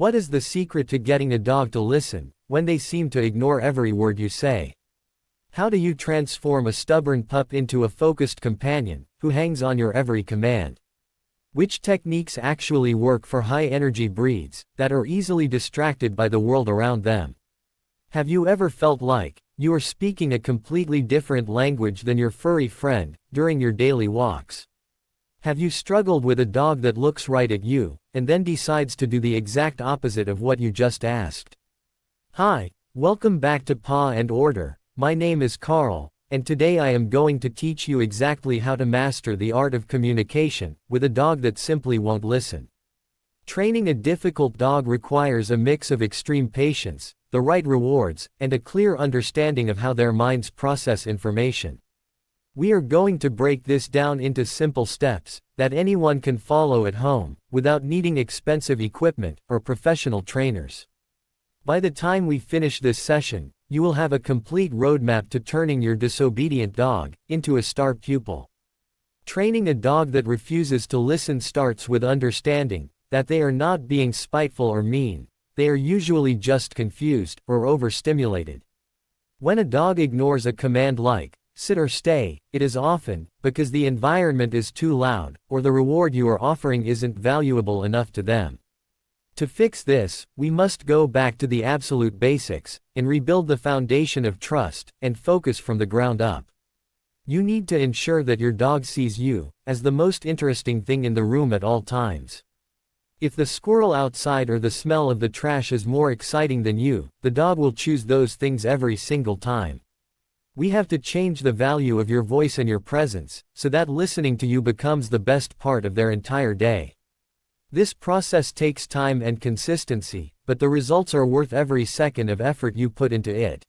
What is the secret to getting a dog to listen, when they seem to ignore every word you say? How do you transform a stubborn pup into a focused companion, who hangs on your every command? Which techniques actually work for high-energy breeds, that are easily distracted by the world around them? Have you ever felt like you are speaking a completely different language than your furry friend, during your daily walks? Have you struggled with a dog that looks right at you, and then decides to do the exact opposite of what you just asked? Hi, welcome back to Paw and Order. My name is Carl, and today I am going to teach you exactly how to master the art of communication with a dog that simply won't listen. Training a difficult dog requires a mix of extreme patience, the right rewards, and a clear understanding of how their minds process information. We are going to break this down into simple steps that anyone can follow at home, without needing expensive equipment or professional trainers. By the time we finish this session, you will have a complete roadmap to turning your disobedient dog into a star pupil. Training a dog that refuses to listen starts with understanding that they are not being spiteful or mean, they are usually just confused or overstimulated. When a dog ignores a command like sit or stay, it is often because the environment is too loud, or the reward you are offering isn't valuable enough to them. To fix this, we must go back to the absolute basics, and rebuild the foundation of trust and focus from the ground up. You need to ensure that your dog sees you as the most interesting thing in the room at all times. If the squirrel outside or the smell of the trash is more exciting than you, the dog will choose those things every single time. We have to change the value of your voice and your presence, so that listening to you becomes the best part of their entire day. This process takes time and consistency, but the results are worth every second of effort you put into it.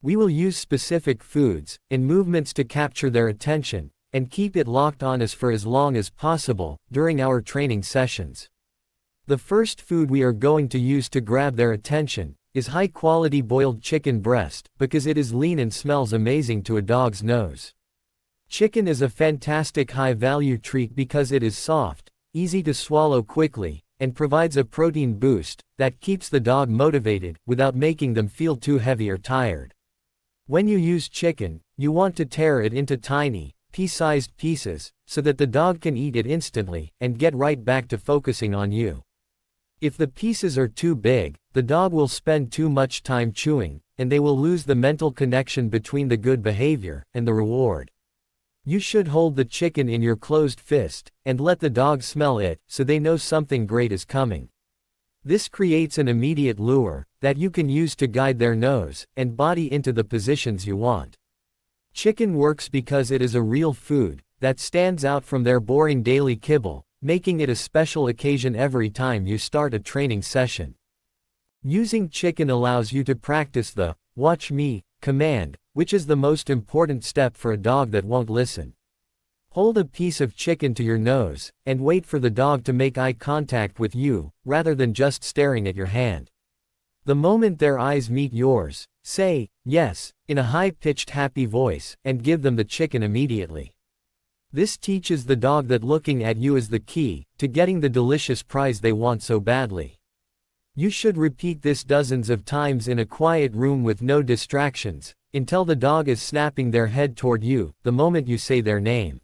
We will use specific foods and movements to capture their attention, and keep it locked on us for as long as possible, during our training sessions. The first food we are going to use to grab their attention is high-quality boiled chicken breast, because it is lean and smells amazing to a dog's nose. Chicken is a fantastic high-value treat because it is soft, easy to swallow quickly, and provides a protein boost that keeps the dog motivated without making them feel too heavy or tired. When you use chicken, you want to tear it into tiny, pea-sized pieces, so that the dog can eat it instantly and get right back to focusing on you. If the pieces are too big, the dog will spend too much time chewing, and they will lose the mental connection between the good behavior and the reward. You should hold the chicken in your closed fist, and let the dog smell it, so they know something great is coming. This creates an immediate lure that you can use to guide their nose and body into the positions you want. Chicken works because it is a real food that stands out from their boring daily kibble, making it a special occasion every time you start a training session. Using chicken allows you to practice the "watch me" command, which is the most important step for a dog that won't listen. Hold a piece of chicken to your nose, and wait for the dog to make eye contact with you, rather than just staring at your hand. The moment their eyes meet yours, say, "yes," in a high-pitched happy voice, and give them the chicken immediately. This teaches the dog that looking at you is the key to getting the delicious prize they want so badly. You should repeat this dozens of times in a quiet room with no distractions, until the dog is snapping their head toward you the moment you say their name.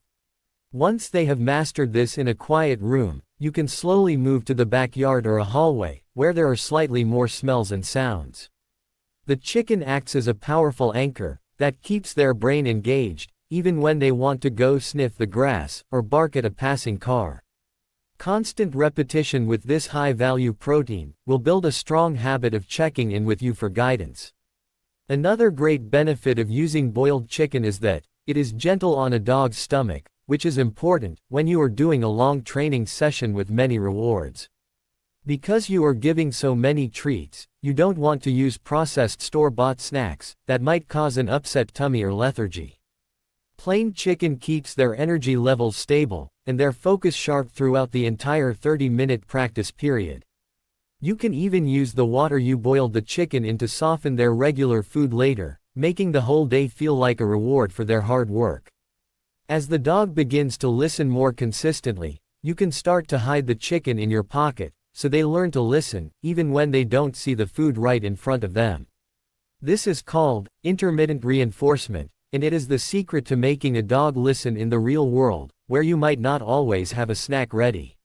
Once they have mastered this in a quiet room, you can slowly move to the backyard or a hallway, where there are slightly more smells and sounds. The chicken acts as a powerful anchor that keeps their brain engaged, even when they want to go sniff the grass or bark at a passing car. Constant repetition with this high-value protein will build a strong habit of checking in with you for guidance. Another great benefit of using boiled chicken is that it is gentle on a dog's stomach, which is important when you are doing a long training session with many rewards. Because you are giving so many treats, you don't want to use processed store-bought snacks that might cause an upset tummy or lethargy. Plain chicken keeps their energy levels stable, and their focus sharp throughout the entire 30-minute practice period. You can even use the water you boiled the chicken in to soften their regular food later, making the whole day feel like a reward for their hard work. As the dog begins to listen more consistently, you can start to hide the chicken in your pocket, so they learn to listen, even when they don't see the food right in front of them. This is called intermittent reinforcement, and it is the secret to making a dog listen in the real world, where you might not always have a snack ready.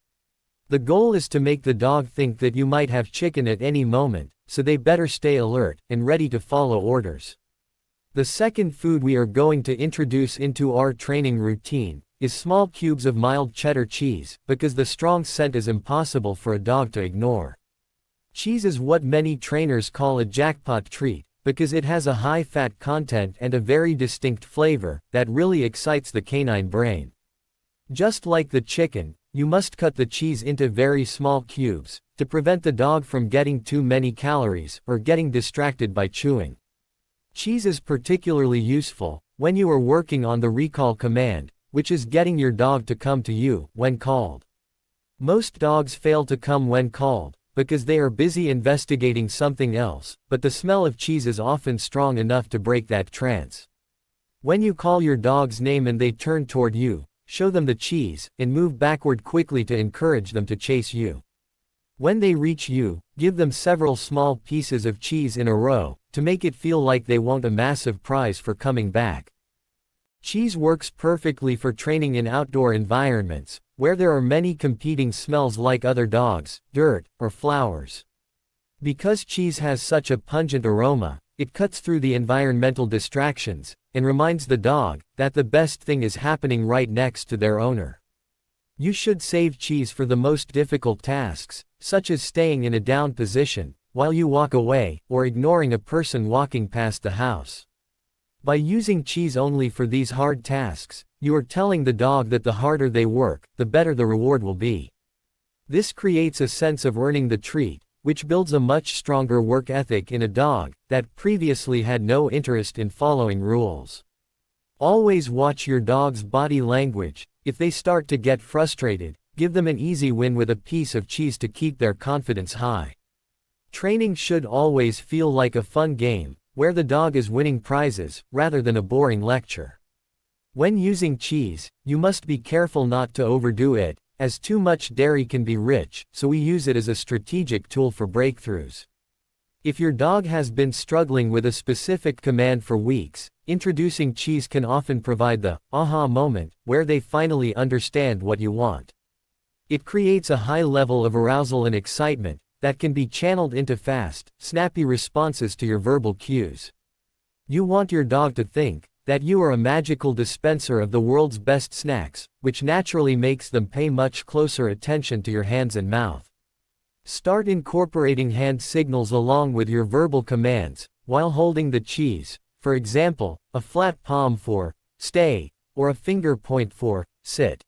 The goal is to make the dog think that you might have chicken at any moment, so they better stay alert and ready to follow orders. The second food we are going to introduce into our training routine is small cubes of mild cheddar cheese, because the strong scent is impossible for a dog to ignore. Cheese is what many trainers call a jackpot treat, because it has a high fat content and a very distinct flavor that really excites the canine brain. Just like the chicken, you must cut the cheese into very small cubes to prevent the dog from getting too many calories or getting distracted by chewing. Cheese is particularly useful when you are working on the recall command, which is getting your dog to come to you when called. Most dogs fail to come when called because they are busy investigating something else, but the smell of cheese is often strong enough to break that trance. When you call your dog's name and they turn toward you, show them the cheese, and move backward quickly to encourage them to chase you. When they reach you, give them several small pieces of cheese in a row, to make it feel like they want a massive prize for coming back. Cheese works perfectly for training in outdoor environments, where there are many competing smells like other dogs, dirt, or flowers. Because cheese has such a pungent aroma, it cuts through the environmental distractions, and reminds the dog that the best thing is happening right next to their owner. You should save cheese for the most difficult tasks, such as staying in a down position while you walk away, or ignoring a person walking past the house. By using cheese only for these hard tasks, you are telling the dog that the harder they work, the better the reward will be. This creates a sense of earning the treat, which builds a much stronger work ethic in a dog that previously had no interest in following rules. Always watch your dog's body language. If they start to get frustrated, give them an easy win with a piece of cheese to keep their confidence high. Training should always feel like a fun game, where the dog is winning prizes, rather than a boring lecture. When using cheese, you must be careful not to overdo it, as too much dairy can be rich, so we use it as a strategic tool for breakthroughs. If your dog has been struggling with a specific command for weeks, introducing cheese can often provide the aha moment, where they finally understand what you want. It creates a high level of arousal and excitement that can be channeled into fast, snappy responses to your verbal cues. You want your dog to think that you are a magical dispenser of the world's best snacks, which naturally makes them pay much closer attention to your hands and mouth. Start incorporating hand signals along with your verbal commands while holding the cheese, for example, a flat palm for stay, or a finger point for sit.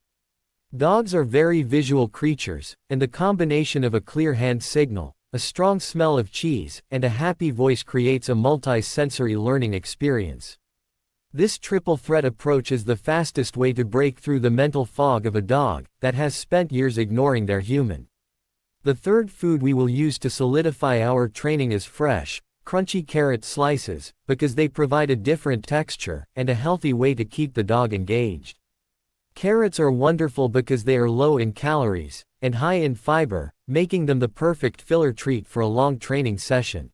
Dogs are very visual creatures, and the combination of a clear hand signal, a strong smell of cheese, and a happy voice creates a multi-sensory learning experience. This triple threat approach is the fastest way to break through the mental fog of a dog that has spent years ignoring their human. The third food we will use to solidify our training is fresh, crunchy carrot slices, because they provide a different texture and a healthy way to keep the dog engaged. Carrots are wonderful because they are low in calories and high in fiber, making them the perfect filler treat for a long training session.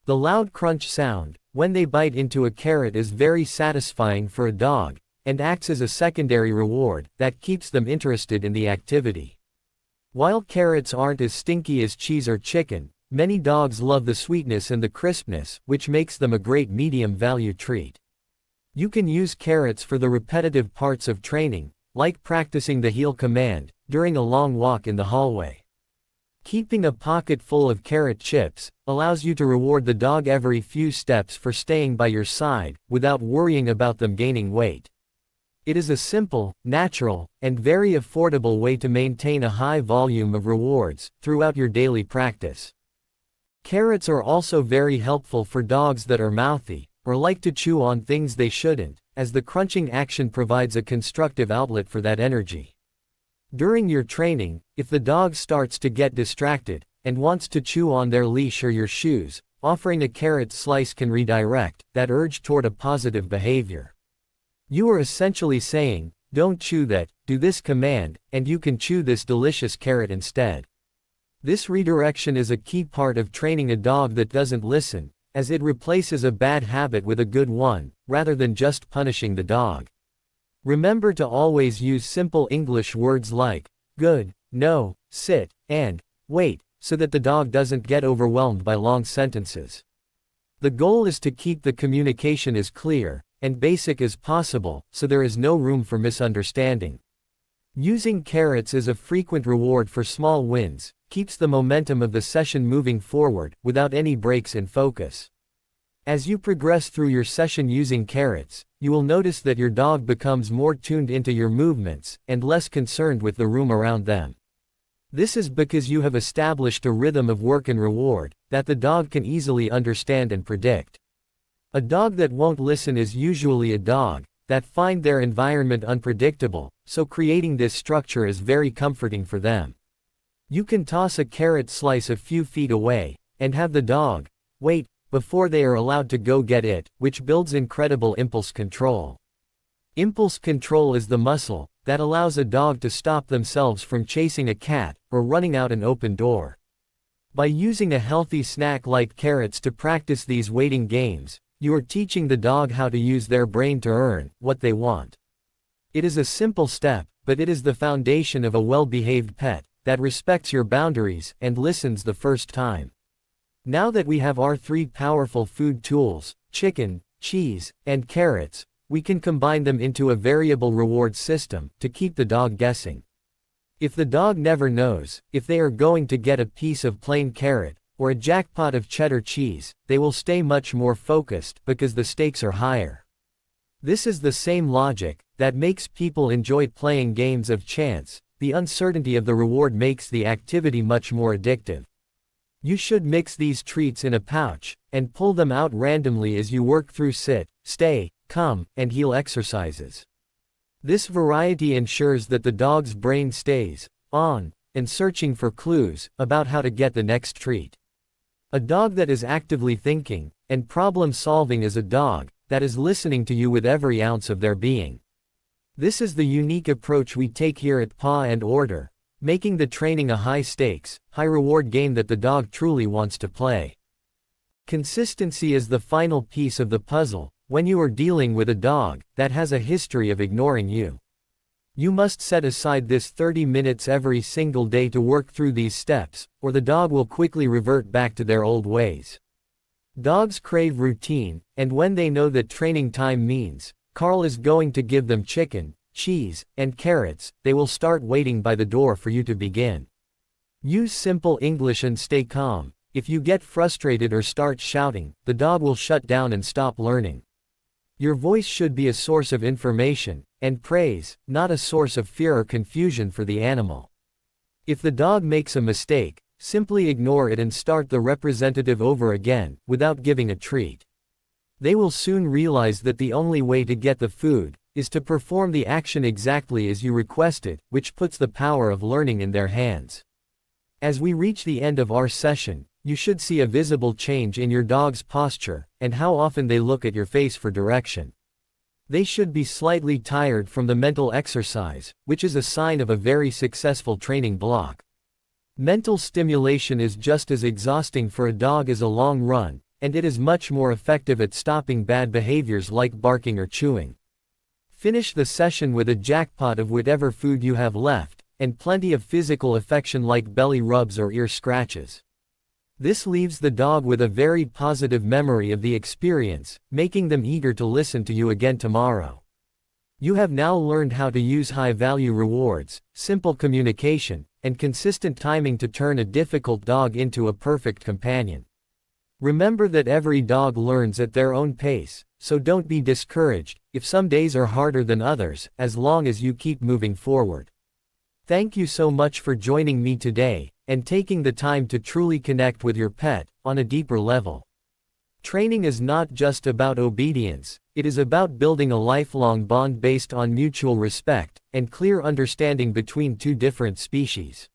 The loud crunch sound when they bite into a carrot is very satisfying for a dog and acts as a secondary reward that keeps them interested in the activity. While carrots aren't as stinky as cheese or chicken, many dogs love the sweetness and the crispness, which makes them a great medium-value treat. You can use carrots for the repetitive parts of training, like practicing the heel command during a long walk in the hallway. Keeping a pocket full of carrot chips allows you to reward the dog every few steps for staying by your side, without worrying about them gaining weight. It is a simple, natural, and very affordable way to maintain a high volume of rewards throughout your daily practice. Carrots are also very helpful for dogs that are mouthy, or like to chew on things they shouldn't, as the crunching action provides a constructive outlet for that energy. During your training, if the dog starts to get distracted and wants to chew on their leash or your shoes, offering a carrot slice can redirect that urge toward a positive behavior. You are essentially saying, "Don't chew that, do this command, and you can chew this delicious carrot instead." This redirection is a key part of training a dog that doesn't listen, as it replaces a bad habit with a good one, rather than just punishing the dog. Remember to always use simple English words like good, no, sit, and wait, so that the dog doesn't get overwhelmed by long sentences. The goal is to keep the communication as clear and basic as possible, so there is no room for misunderstanding. Using carrots as a frequent reward for small wins keeps the momentum of the session moving forward, without any breaks in focus. As you progress through your session using carrots, you will notice that your dog becomes more tuned into your movements, and less concerned with the room around them. This is because you have established a rhythm of work and reward that the dog can easily understand and predict. A dog that won't listen is usually a dog that finds their environment unpredictable, so creating this structure is very comforting for them. You can toss a carrot slice a few feet away, and have the dog wait before they are allowed to go get it, which builds incredible impulse control. Impulse control is the muscle that allows a dog to stop themselves from chasing a cat or running out an open door. By using a healthy snack like carrots to practice these waiting games, you are teaching the dog how to use their brain to earn what they want. It is a simple step, but it is the foundation of a well-behaved pet that respects your boundaries and listens the first time. Now that we have our three powerful food tools, chicken, cheese, and carrots, we can combine them into a variable reward system to keep the dog guessing. If the dog never knows if they are going to get a piece of plain carrot or a jackpot of cheddar cheese, they will stay much more focused because the stakes are higher. This is the same logic that makes people enjoy playing games of chance. The uncertainty of the reward makes the activity much more addictive. You should mix these treats in a pouch and pull them out randomly as you work through sit, stay, come, and heel exercises. This variety ensures that the dog's brain stays on and searching for clues about how to get the next treat. A dog that is actively thinking and problem solving is a dog that is listening to you with every ounce of their being. This is the unique approach we take here at Paw and Order, making the training a high-stakes, high-reward game that the dog truly wants to play. Consistency is the final piece of the puzzle when you are dealing with a dog that has a history of ignoring you. You must set aside this 30 minutes every single day to work through these steps, or the dog will quickly revert back to their old ways. Dogs crave routine, and when they know that training time means Carl is going to give them chicken, cheese, and carrots, they will start waiting by the door for you to begin. Use simple English and stay calm. If you get frustrated or start shouting, the dog will shut down and stop learning. Your voice should be a source of information and praise, not a source of fear or confusion for the animal. If the dog makes a mistake, simply ignore it and start the representative over again, without giving a treat. They will soon realize that the only way to get the food is to perform the action exactly as you requested, which puts the power of learning in their hands. As we reach the end of our session, you should see a visible change in your dog's posture and how often they look at your face for direction. They should be slightly tired from the mental exercise, which is a sign of a very successful training block. Mental stimulation is just as exhausting for a dog as a long run, and it is much more effective at stopping bad behaviors like barking or chewing. Finish the session with a jackpot of whatever food you have left, and plenty of physical affection like belly rubs or ear scratches. This leaves the dog with a very positive memory of the experience, making them eager to listen to you again tomorrow. You have now learned how to use high-value rewards, simple communication, and consistent timing to turn a difficult dog into a perfect companion. Remember that every dog learns at their own pace, so don't be discouraged if some days are harder than others, as long as you keep moving forward. Thank you so much for joining me today and taking the time to truly connect with your pet on a deeper level. Training is not just about obedience, it is about building a lifelong bond based on mutual respect and clear understanding between two different species.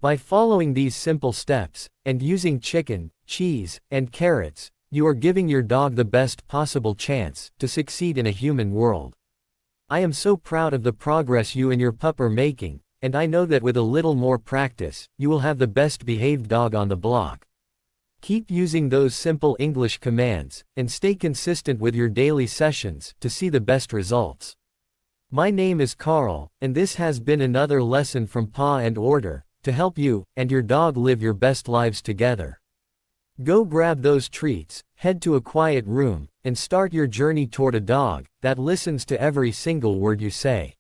By following these simple steps and using chicken, cheese, and carrots, you are giving your dog the best possible chance to succeed in a human world. I am so proud of the progress you and your pup are making, and I know that with a little more practice, you will have the best behaved dog on the block. Keep using those simple English commands, and stay consistent with your daily sessions to see the best results. My name is Carl, and this has been another lesson from Paw and Order, to help you and your dog live your best lives together. Go grab those treats, head to a quiet room, and start your journey toward a dog that listens to every single word you say.